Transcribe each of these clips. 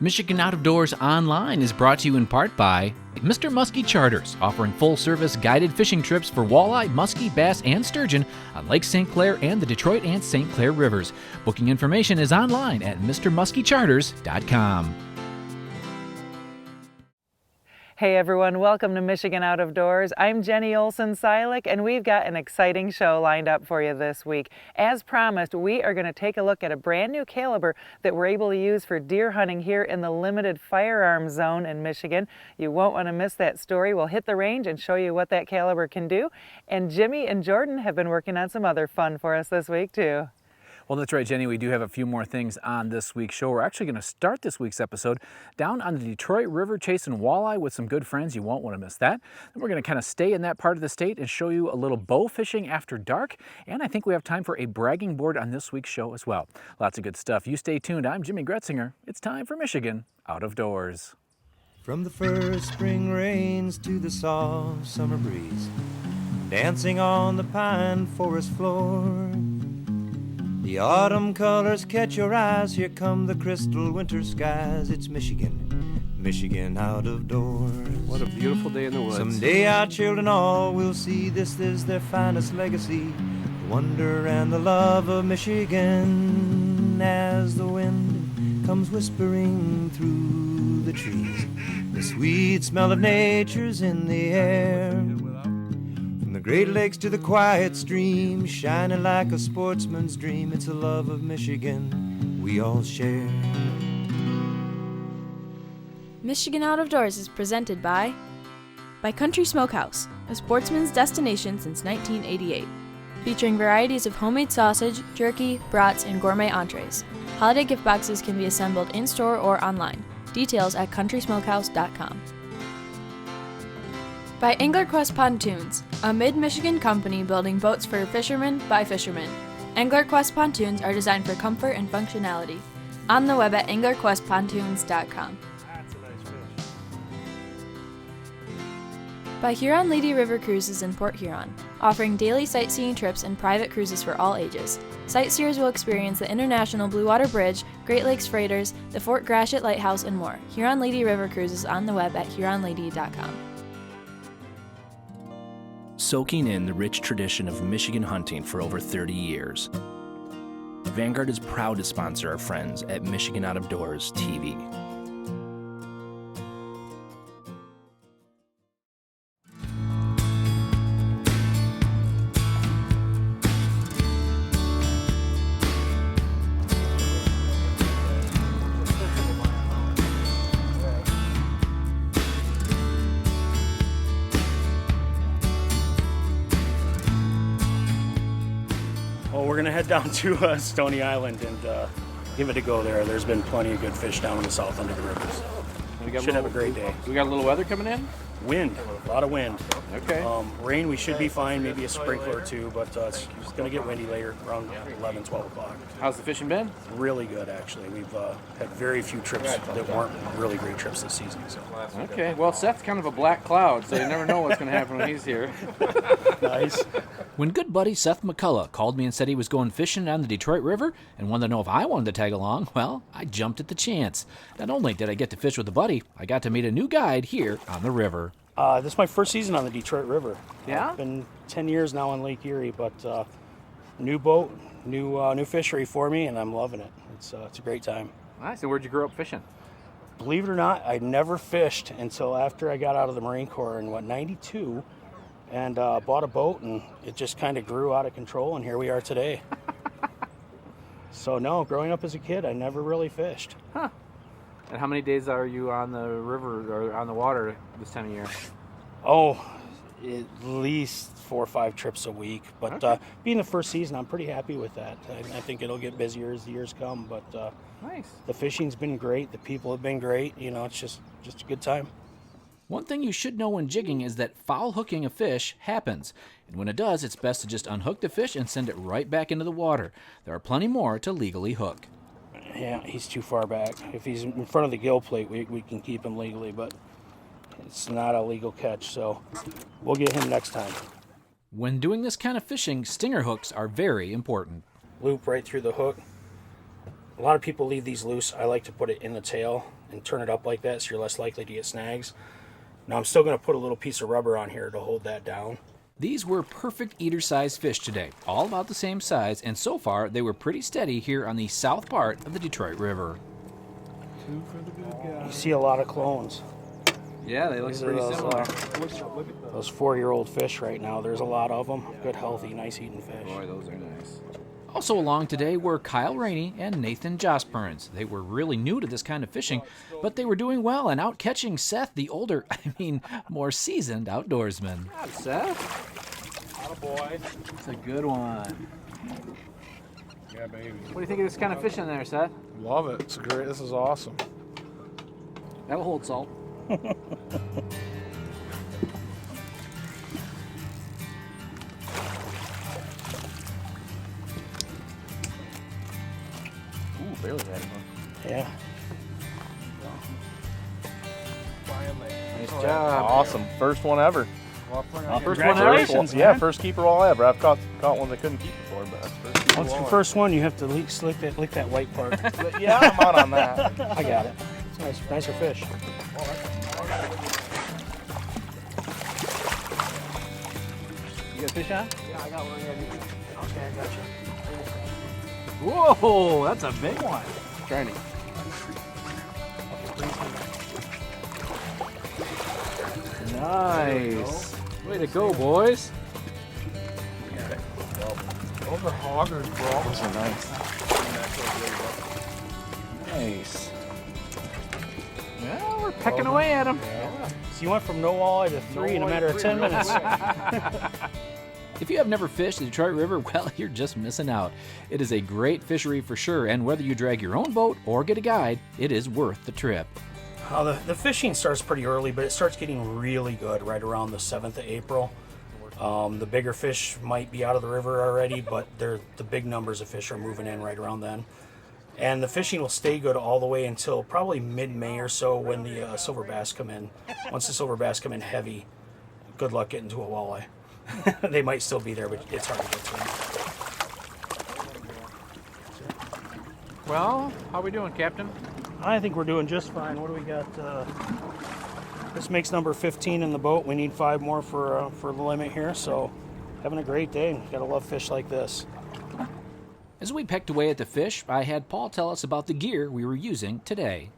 Michigan Out of Doors Online is brought to you in part by Mr. Muskie Charters, offering full-service guided fishing trips for walleye, muskie, bass, and sturgeon on Lake St. Clair and the Detroit and St. Clair rivers. Booking information is online at mrmuskiecharters.com. Hey everyone, welcome to Michigan Out of Doors. I'm Jenny Olson-Silik, and we've got an exciting show lined up for you this week. As promised, we are going to take a look at a brand new caliber that we're able to use for deer hunting here in the limited firearms zone in Michigan. You won't want to miss that story. We'll hit the range and show you what that caliber can do. And Jimmy and Jordan have been working on some other fun for us this week too. Well, that's right, Jenny. We do have a few more things on this week's show. We're actually going to start this week's episode down on the Detroit River chasing walleye with some good friends. You won't want to miss that. Then we're going to kind of stay in that part of the state and show you a little bow fishing after dark. And I think we have time for a bragging board on this week's show as well. Lots of good stuff. You stay tuned. I'm Jimmy Gretzinger. It's time for Michigan Out of Doors. From the first spring rains to the soft summer breeze, dancing on the pine forest floor, the autumn colors catch your eyes. Here come the crystal winter skies. It's Michigan, Michigan out of doors. What a beautiful day in the woods. Someday our children all will see this is their finest legacy, the wonder and the love of Michigan. As the wind comes whispering through the trees, the sweet smell of nature's in the air. From the Great Lakes to the quiet stream, shining like a sportsman's dream, it's a love of Michigan we all share. Michigan Out of Doors is presented by Country Smokehouse, a sportsman's destination since 1988. Featuring varieties of homemade sausage, jerky, brats, and gourmet entrees. Holiday gift boxes can be assembled in-store or online. Details at countrysmokehouse.com. By AnglerQuest Pontoons, a mid-Michigan company building boats for fishermen by fishermen. AnglerQuest pontoons are designed for comfort and functionality. On the web at anglerquestpontoons.com. By Huron Lady River Cruises in Port Huron, offering daily sightseeing trips and private cruises for all ages. Sightseers will experience the International Blue Water Bridge, Great Lakes Freighters, the Fort Gratiot Lighthouse, and more. Huron Lady River Cruises on the web at huronlady.com. Soaking in the rich tradition of Michigan hunting for over 30 years. Vanguard is proud to sponsor our friends at Michigan Out of Doors TV. We're going to head down to Stony Island and give it a go there. There's been plenty of good fish down in the south under the rivers. Should have a great day. We got a little weather coming in? Wind, a lot of wind. Okay. Rain, we should be fine, maybe a sprinkler or two, but it's going to get windy later, around 11, 12 o'clock. How's the fishing been? Really good, actually. We've had very few trips that weren't really great trips this season. So. Okay, well, Seth's kind of a black cloud, so you never know what's going to happen when he's here. Nice. When good buddy Seth McCullough called me and said he was going fishing on the Detroit River and wanted to know if I wanted to tag along, well, I jumped at the chance. Not only did I get to fish with a buddy, I got to meet a new guide here on the river. This is my first season on the Detroit River. Yeah? It's been 10 years now on Lake Erie, but new boat, new fishery for me, and I'm loving it. It's a great time. Nice. And where'd you grow up fishing? Believe it or not, I never fished until after I got out of the Marine Corps in, 92, and bought a boat, and it just kind of grew out of control, and here we are today. So no, growing up as a kid, I never really fished. Huh. And how many days are you on the river or on the water this time of year? Oh, at least 4 or 5 trips a week. But Okay. Being the first season, I'm pretty happy with that. I think it'll get busier as the years come. But Nice. The fishing's been great. The people have been great. You know, it's just a good time. One thing you should know when jigging is that foul hooking a fish happens. And when it does, it's best to just unhook the fish and send it right back into the water. There are plenty more to legally hook. Yeah, he's too far back. If he's in front of the gill plate, we can keep him legally, but it's not a legal catch, so we'll get him next time. When doing this kind of fishing, stinger hooks are very important. Loop right through the hook, A lot of people leave these loose. I like to put it in the tail and turn it up like that so you're less likely to get snags. Now I'm still going to put a little piece of rubber on here to hold that down. These were perfect eater-sized fish today, all about the same size, and so far they were pretty steady here on the south part of the Detroit River. You see a lot of clones. Yeah, they look These are pretty those, similar. Those 4-year-old fish right now. There's a lot of them. Good, healthy, nice eating fish. Boy, those are nice. Also along today were Kyle Rainey and Nathan Josperns. They were really new to this kind of fishing, but they were doing well and out catching Seth, the older, more seasoned outdoorsman. Good, Seth. Attaboy. It's a good one. Yeah, baby. What do you think of this kind of fishing there, Seth? Love it. It's great. This is awesome. That'll hold salt. Ooh, barely had one. Yeah. Nice job. Awesome. First one ever. First one ever? Congratulations, Yeah, man. first keeper walleye ever. I've caught ones I couldn't keep before, but that's first keeper Once the walleye. first one, you have to lick that white part. But yeah, I'm out on that. I got it. It's nice, nicer fish. You got a fish on? Yeah, I got one. Okay, I got you. Whoa, that's a big one. Shiny. Nice. Way to go, boys. Those are hoggers, bro. Those are nice. Nice. Well, we're pecking away at them. So you went from no walleye to 3 in a matter of 10 minutes. If you have never fished the Detroit River, well, you're just missing out. It is a great fishery for sure, and whether you drag your own boat or get a guide, it is worth the trip. The fishing starts pretty early, but it starts getting really good right around the 7th of April. The bigger fish might be out of the river already, but the big numbers of fish are moving in right around then. And the fishing will stay good all the way until probably mid-May or so when the silver bass come in. Once the silver bass come in heavy, good luck getting to a walleye. They might still be there, but it's hard to get to them. Well, how we doing, Captain? I think we're doing just fine. What do we got? This makes number 15 in the boat. We need 5 more for the limit here. So, having a great day. Gotta love fish like this. As we pecked away at the fish, I had Paul tell us about the gear we were using today.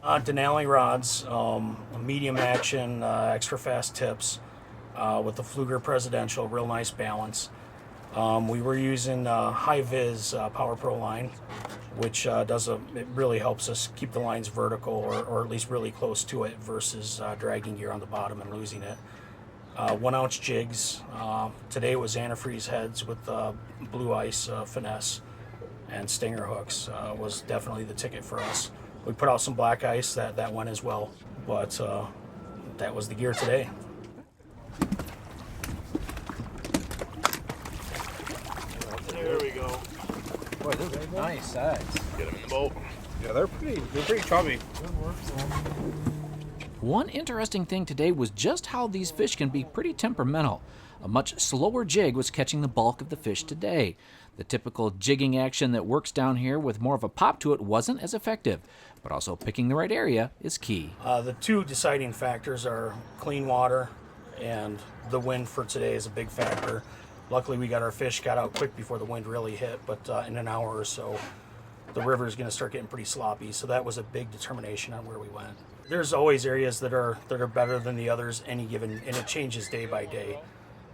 Denali rods, medium action, extra fast tips, with the Pfluger Presidential, real nice balance. We were using high vis Power Pro line, which it really helps us keep the lines vertical or at least really close to it versus dragging gear on the bottom and losing it. 1 ounce jigs. Today was antifreeze heads with blue ice finesse, and stinger hooks was definitely the ticket for us. We put out some black ice that went as well, but that was the gear today. There we go. Boy, those are nice size. Get them in the boat. Yeah, they're pretty chubby. One interesting thing today was just how these fish can be pretty temperamental. A much slower jig was catching the bulk of the fish today. The typical jigging action that works down here with more of a pop to it wasn't as effective, but also picking the right area is key. The 2 deciding factors are clean water, and the wind for today is a big factor. Luckily, we got our fish got out quick before the wind really hit, but in an hour or so, the river is going to start getting pretty sloppy. So that was a big determination on where we went. There's always areas that are better than the others, and it changes day by day.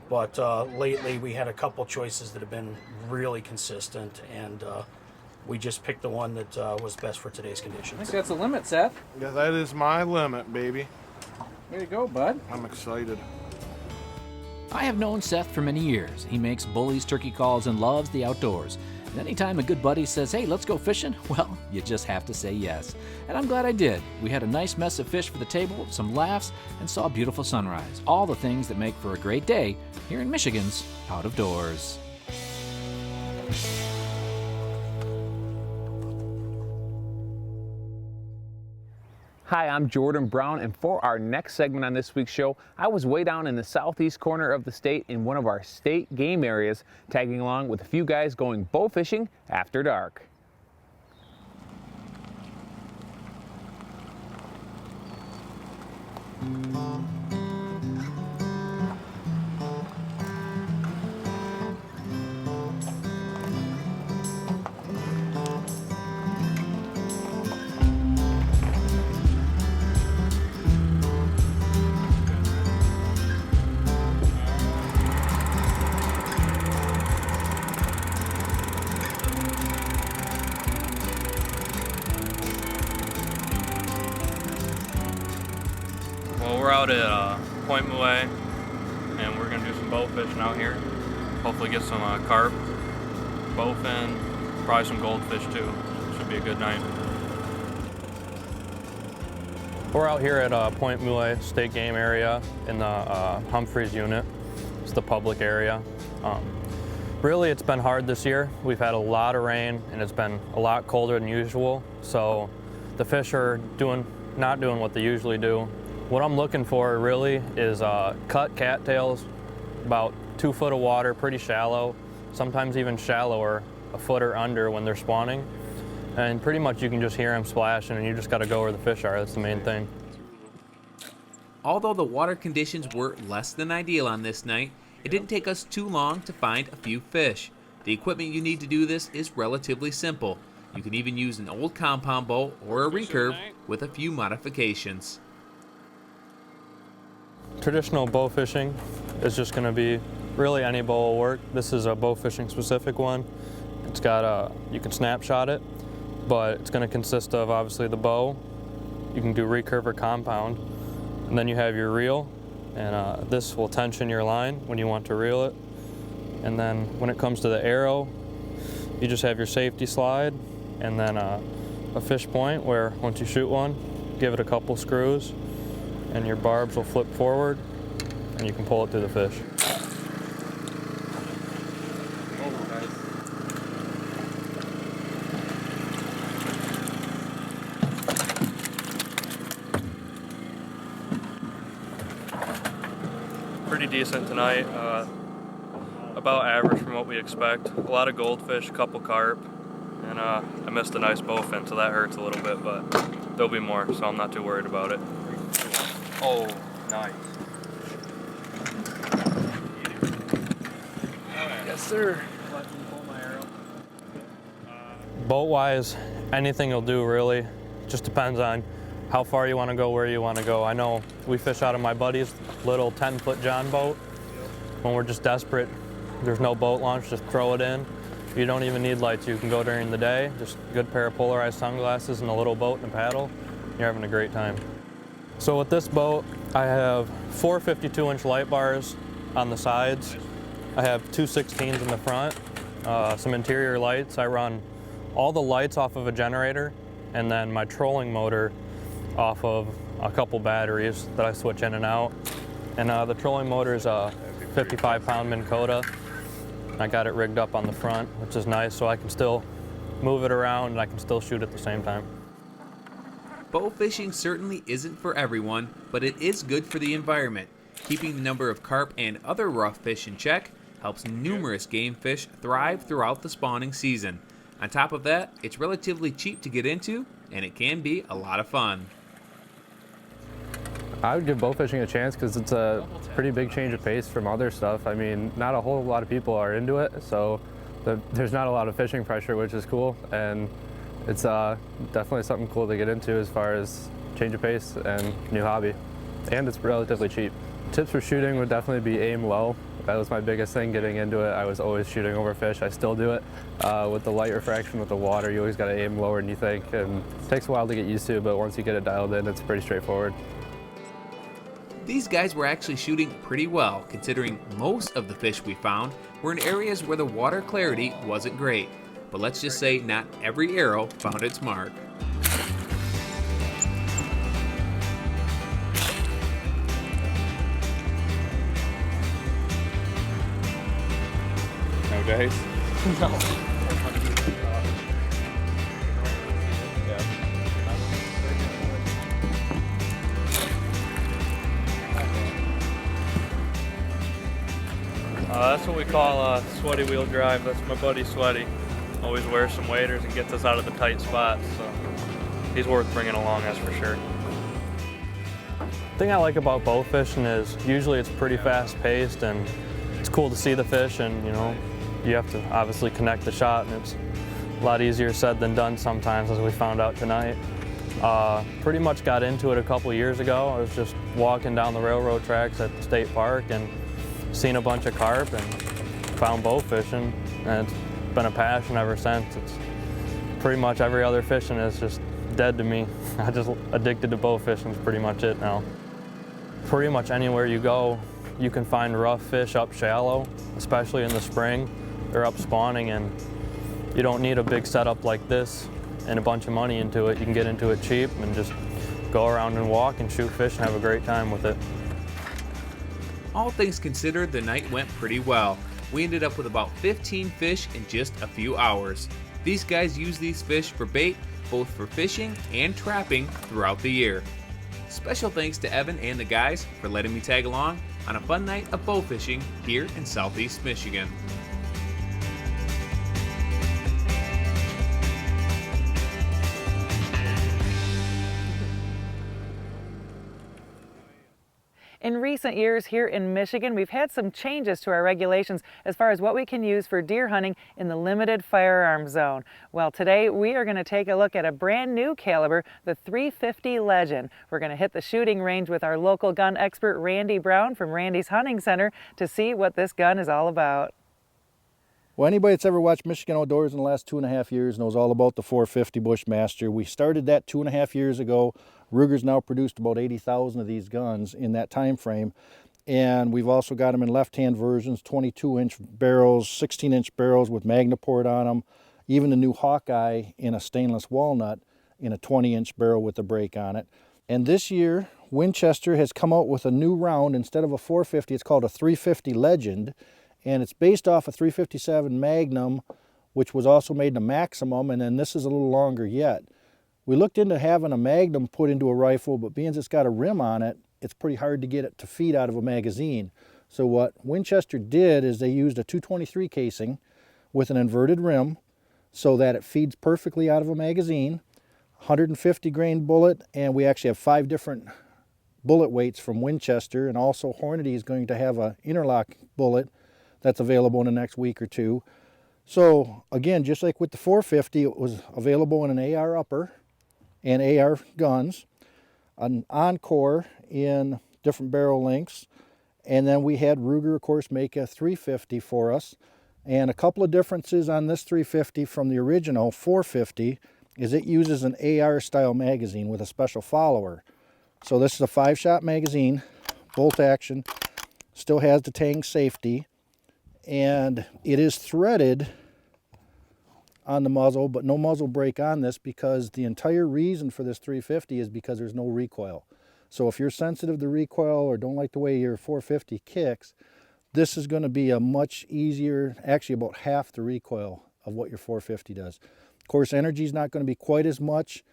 But lately, we had a couple choices that have been really consistent, and we just picked the one that was best for today's I conditions. think that's the limit, Seth. Yeah, that is my limit, baby. Way to go, bud. I'm excited. I have known Seth for many years. He makes bullies, turkey calls, and loves the outdoors. And anytime a good buddy says, hey, let's go fishing, well, you just have to say yes. And I'm glad I did. We had a nice mess of fish for the table, some laughs, and saw a beautiful sunrise. All the things that make for a great day here in Michigan's Out of Doors. Hi, I'm Jordan Brown, and for our next segment on this week's show, I was way down in the southeast corner of the state in one of our state game areas, tagging along with a few guys going bow fishing after dark. Well, we're out at Point Woodyard, and we're gonna do some bow fishing out here. Hopefully get some carp, bowfin, probably some goldfish too. Should be a good night. We're out here at Point Woodyard State Game Area in the Humphreys unit. It's the public area. Really, it's been hard this year. We've had a lot of rain, and it's been a lot colder than usual. So the fish are not doing what they usually do. What I'm looking for really is cut cattails, about 2 foot of water, pretty shallow, sometimes even shallower, a foot or under when they're spawning. And pretty much you can just hear them splashing, and you just gotta go where the fish are. That's the main thing. Although the water conditions were less than ideal on this night, it didn't take us too long to find a few fish. The equipment you need to do this is relatively simple. You can even use an old compound boat or a recurve with a few modifications. Traditional bow fishing is just going to be really any bow will work. This is a bow fishing specific one. It's got you can snapshot it, but it's going to consist of obviously the bow. You can do recurve or compound, and then you have your reel, and this will tension your line when you want to reel it. And then when it comes to the arrow, you just have your safety slide, and then a fish point where once you shoot one, give it a couple screws, and your barbs will flip forward, and you can pull it through the fish. Pretty decent tonight, about average from what we expect. A lot of goldfish, a couple carp, and I missed a nice bowfin, so that hurts a little bit, but there'll be more, so I'm not too worried about it. Oh, nice. Yes, sir. Let me pull my arrow. Boat-wise, anything will do, really. Just depends on how far you want to go, where you want to go. I know we fish out of my buddy's little 10-foot John boat. When we're just desperate, there's no boat launch, just throw it in. You don't even need lights. You can go during the day, just a good pair of polarized sunglasses and a little boat and a paddle. You're having a great time. So with this boat, I have 4 52-inch light bars on the sides. I have 2 16s in the front, some interior lights. I run all the lights off of a generator, and then my trolling motor off of a couple batteries that I switch in and out. And the trolling motor is a 55-pound Minn Kota. I got it rigged up on the front, which is nice, so I can still move it around and I can still shoot at the same time. Bow fishing certainly isn't for everyone, but it is good for the environment. Keeping the number of carp and other rough fish in check helps numerous game fish thrive throughout the spawning season. On top of that, it's relatively cheap to get into, and it can be a lot of fun. I would give bow fishing a chance because it's a pretty big change of pace from other stuff. I mean, not a whole lot of people are into it, so there's not a lot of fishing pressure, which is cool, and it's definitely something cool to get into as far as change of pace and new hobby. And it's relatively cheap. Tips for shooting would definitely be aim low. That was my biggest thing getting into it. I was always shooting over fish. I still do it. With the light refraction with the water, you always got to aim lower than you think, and it takes a while to get used to, but once you get it dialed in, it's pretty straightforward. These guys were actually shooting pretty well, considering most of the fish we found were in areas where the water clarity wasn't great. But let's just say not every arrow found its mark. No days? No. That's what we call a sweaty wheel drive. That's my buddy Sweaty. Always wears some waders and gets us out of the tight spots, so he's worth bringing along, that's for sure. thing I like about bow fishing is usually it's pretty fast paced and it's cool to see the fish, and you know, you have to obviously connect the shot, and it's a lot easier said than done sometimes, as we found out tonight. Pretty much got into it a couple years ago. I was just walking down the railroad tracks at the state park and seen a bunch of carp and found bow fishing, and it's been a passion ever since. It's pretty much every other fishing is just dead to me. I just addicted to bow fishing is pretty much it now. Pretty much anywhere you go, you can find rough fish up shallow, especially in the spring. They're up spawning, and you don't need a big setup like this and a bunch of money into it. You can get into it cheap and just go around and walk and shoot fish and have a great time with it. All things considered, the night went pretty well. We ended up with about 15 fish in just a few hours. These guys use these fish for bait, both for fishing and trapping throughout the year. Special thanks to Evan and the guys for letting me tag along on a fun night of bow fishing here in Southeast Michigan. In recent years here in Michigan, we've had some changes to our regulations as far as what we can use for deer hunting in the limited firearm zone. Well, today we are going to take a look at a brand new caliber, the 350 Legend. We're going to hit the shooting range with our local gun expert, Randy Brown from Randy's Hunting Center, to see what this gun is all about. Well, anybody that's ever watched Michigan Outdoors in the last 2.5 years knows all about the 450 Bushmaster. We started that 2.5 years ago. Ruger's now produced about 80,000 of these guns in that time frame, and we've also got them in left-hand versions, 22-inch barrels, 16-inch barrels with Magnaport on them, even the new Hawkeye in a stainless walnut in a 20-inch barrel with a break on it. And this year, Winchester has come out with a new round. Instead of a 450, it's called a 350 Legend, and it's based off a 357 Magnum, which was also made in a Maximum, and then this is a little longer yet. We looked into having a Magnum put into a rifle, but being it's got a rim on it, it's pretty hard to get it to feed out of a magazine. So what Winchester did is they used a 223 casing with an inverted rim so that it feeds perfectly out of a magazine, 150 grain bullet, and we actually have 5 different bullet weights from Winchester, and also Hornady is going to have an interlock bullet that's available in the next week or two. So again, just like with the 450, it was available in an AR upper and AR guns, an Encore in different barrel lengths, and then we had Ruger, of course, make a 350 for us. And a couple of differences on this 350 from the original 450 is it uses an AR style magazine with a special follower. So this is a 5-shot magazine, bolt action, still has the Tang safety, and it is threaded on the muzzle, but no muzzle brake on this, because the entire reason for this 350 is because there's no recoil. So if you're sensitive to recoil or don't like the way your 450 kicks, this is going to be a much easier, actually about half the recoil of what your 450 does. Of course, energy is not going to be quite as much.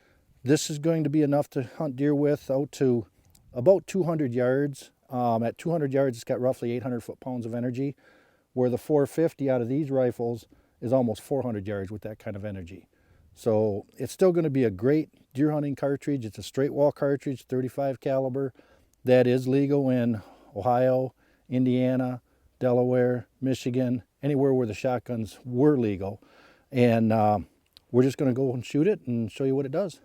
This is going to be enough to hunt deer with out to about 200 yards. At 200 yards, it's got roughly 800 foot-pounds of energy, where the 450 out of these rifles is almost 400 yards with that kind of energy. So it's still going to be a great deer hunting cartridge. It's a straight wall cartridge, 35 caliber, that is legal in Ohio, Indiana, Delaware, Michigan, anywhere where the shotguns were legal. And we're just going to go and shoot it and show you what it does.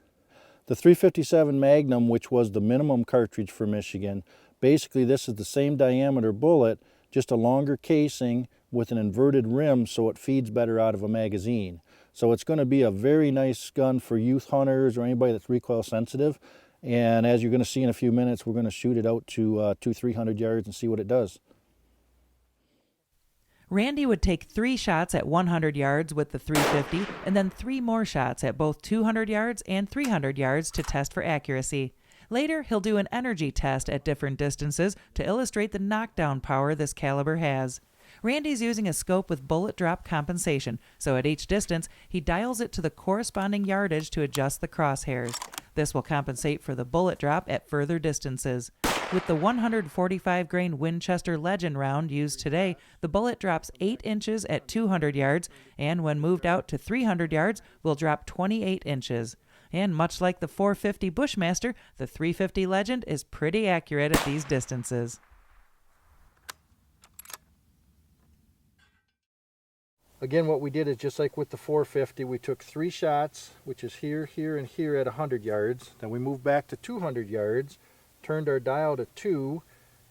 The 357 Magnum, which was the minimum cartridge for Michigan, basically this is the same diameter bullet, just a longer casing with an inverted rim so it feeds better out of a magazine. So it's going to be a very nice gun for youth hunters or anybody that's recoil sensitive. And as you're going to see in a few minutes, we're going to shoot it out to 200-300 yards and see what it does. Randy would take 3 shots at 100 yards with the 350 and then 3 more shots at both 200 yards and 300 yards to test for accuracy. Later, he'll do an energy test at different distances to illustrate the knockdown power this caliber has. Randy's using a scope with bullet drop compensation, so at each distance, he dials it to the corresponding yardage to adjust the crosshairs. This will compensate for the bullet drop at further distances. With the 145 grain Winchester Legend round used today, the bullet drops 8 inches at 200 yards, and when moved out to 300 yards, will drop 28 inches. And much like the 450 Bushmaster, the 350 Legend is pretty accurate at these distances. Again, what we did is just like with the 450, we took 3 shots, which is here, here, and here at 100 yards. Then we moved back to 200 yards, turned our dial to 2,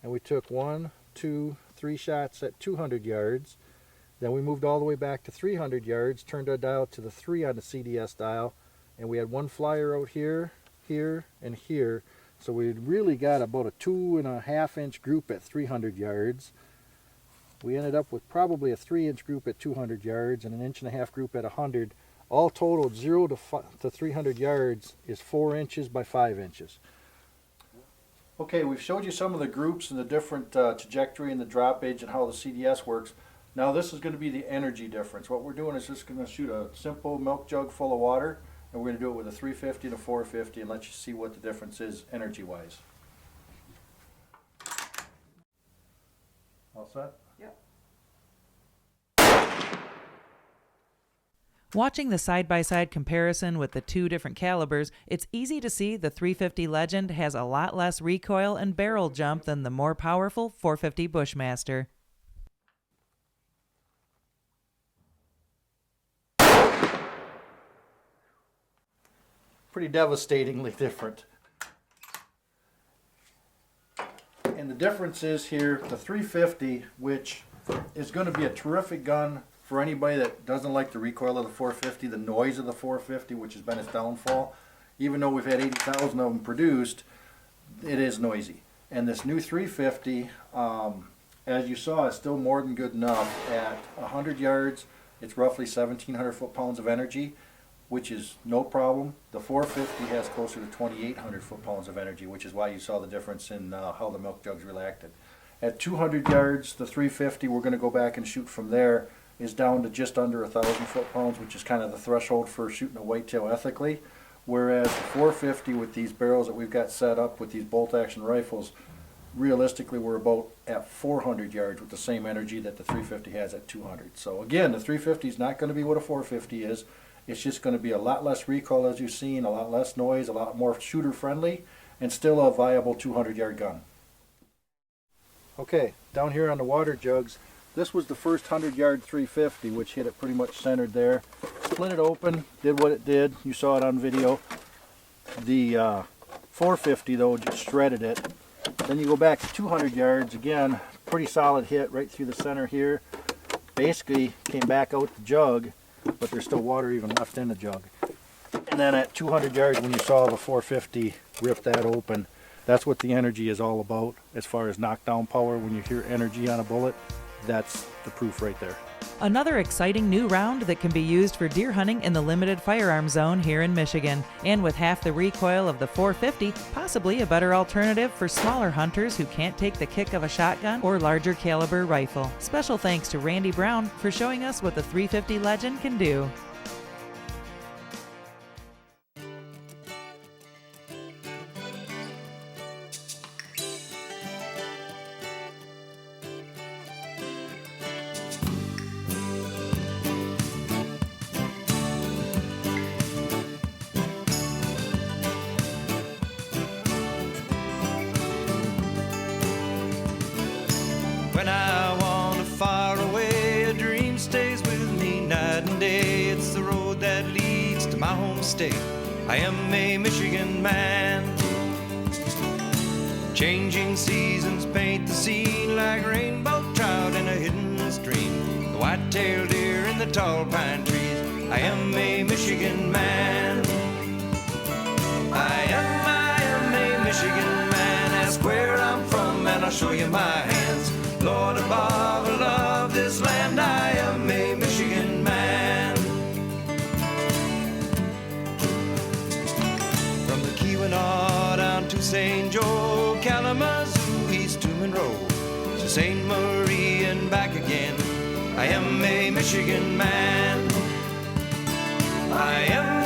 and we took 1, 2, 3 shots at 200 yards. Then we moved all the way back to 300 yards, turned our dial to the 3 on the CDS dial, and we had 1 flyer out here, here, and here. So we really got about a 2.5 inch group at 300 yards. We ended up with probably a 3 inch group at 200 yards and an 1.5 inch group at 100. All totaled 0 to 300 yards is 4 inches by 5 inches. Okay, we've showed you some of the groups and the different trajectory and the droppage and how the CDS works. Now this is going to be the energy difference. What we're doing is just going to shoot a simple milk jug full of water, and we're going to do it with a 350 and a 450 and let you see what the difference is energy-wise. All set? Watching the side-by-side comparison with the 2 different calibers, it's easy to see the 350 Legend has a lot less recoil and barrel jump than the more powerful 450 Bushmaster. Pretty devastatingly different. And the difference is here, the 350, which is going to be a terrific gun for anybody that doesn't like the recoil of the 450, the noise of the 450, which has been its downfall. Even though we've had 80,000 of them produced, it is noisy. And this new 350, as you saw, is still more than good enough. At 100 yards, it's roughly 1,700 foot-pounds of energy, which is no problem. The 450 has closer to 2,800 foot-pounds of energy, which is why you saw the difference in how the milk jugs reacted. At 200 yards, the 350, we're going to go back and shoot from there, is down to just under 1,000 foot-pounds, which is kind of the threshold for shooting a whitetail ethically. Whereas the 450 with these barrels that we've got set up with these bolt-action rifles, realistically we're about at 400 yards with the same energy that the 350 has at 200. So again, the 350 is not going to be what a 450 is. It's just going to be a lot less recoil, as you've seen, a lot less noise, a lot more shooter-friendly, and still a viable 200-yard gun. Okay, down here on the water jugs, this was the first 100-yard 350, which hit it pretty much centered there. Split it open, did what it did. You saw it on video. The 450, though, just shredded it. Then you go back to 200 yards, again, pretty solid hit right through the center here. Basically came back out the jug, but there's still water even left in the jug. And then at 200 yards, when you saw the 450 rip that open, that's what the energy is all about as far as knockdown power. When you hear energy on a bullet, that's the proof right there. Another exciting new round that can be used for deer hunting in the limited firearm zone here in Michigan. And with half the recoil of the 450, possibly a better alternative for smaller hunters who can't take the kick of a shotgun or larger caliber rifle. Special thanks to Randy Brown for showing us what the 350 Legend can do. When I wander far away, a dream stays with me night and day. It's the road that leads to my home state. I am a Michigan man. Changing seasons paint the scene like rainbow trout in a hidden stream. The white-tailed deer in the tall pine trees. I am a Michigan man. I am a Michigan man. Ask where I'm from and I'll show you my hands. Lord above, I love this land. I am a Michigan man. From the Keweenaw down to St. Joe, Kalamazoo, East to Monroe, to St. Marie and back again. I am a Michigan man. I am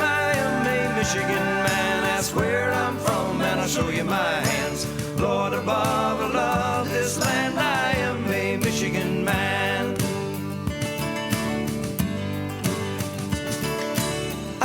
a Michigan man. Ask where I'm from and I'll show you my hands. Lord above, I love this land. I am a Michigan man. I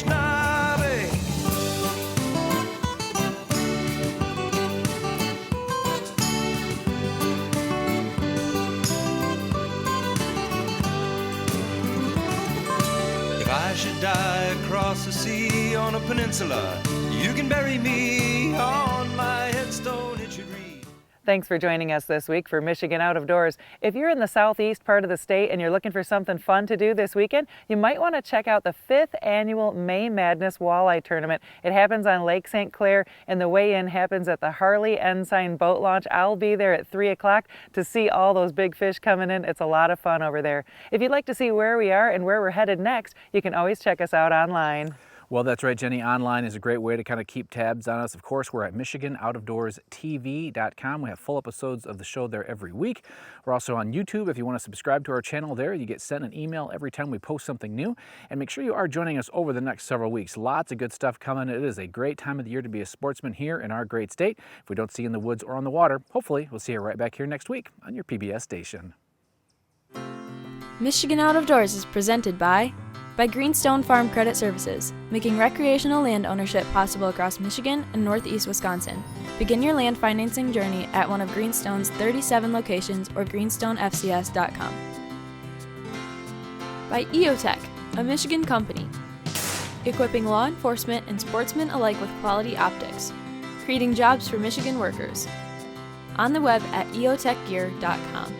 Anishinaabe. If I should die across the sea on a peninsula, you can bury me on my headstone, it should read. Thanks for joining us this week for Michigan Out of Doors. If you're in the southeast part of the state and you're looking for something fun to do this weekend, you might want to check out the 5th annual May Madness Walleye Tournament. It happens on Lake St. Clair, and the weigh-in happens at the Harley Ensign Boat Launch. I'll be there at 3 o'clock to see all those big fish coming in. It's a lot of fun over there. If you'd like to see where we are and where we're headed next, you can always check us out online. Well, that's right, Jenny. Online is a great way to kind of keep tabs on us. Of course, we're at MichiganOutofDoorsTV.com. We have full episodes of the show there every week. We're also on YouTube. If you want to subscribe to our channel there, you get sent an email every time we post something new. And make sure you are joining us over the next several weeks. Lots of good stuff coming. It is a great time of the year to be a sportsman here in our great state. If we don't see you in the woods or on the water, hopefully we'll see you right back here next week on your PBS station. Michigan Out of Doors is presented by Greenstone Farm Credit Services, making recreational land ownership possible across Michigan and northeast Wisconsin. Begin your land financing journey at one of Greenstone's 37 locations or greenstonefcs.com. By OUTOF, a Michigan company, equipping law enforcement and sportsmen alike with quality optics, creating jobs for Michigan workers. On the web at eotechgear.com.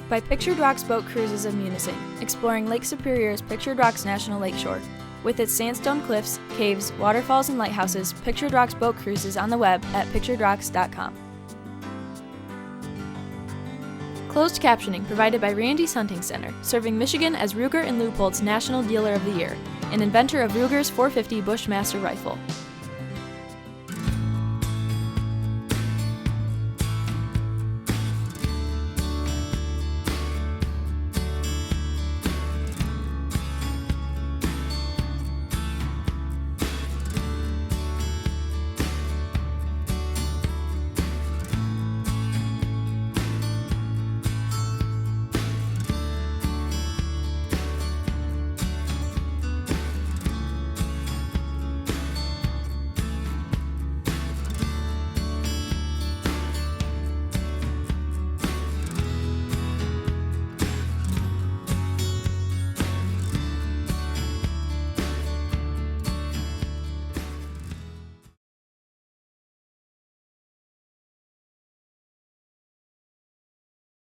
By Pictured Rocks Boat Cruises of Munising, exploring Lake Superior's Pictured Rocks National Lakeshore. With its sandstone cliffs, caves, waterfalls, and lighthouses, Pictured Rocks Boat Cruises on the web at picturedrocks.com. Closed captioning provided by Randy's Hunting Center, serving Michigan as Ruger and Leupold's National Dealer of the Year, and inventor of Ruger's 450 Bushmaster rifle.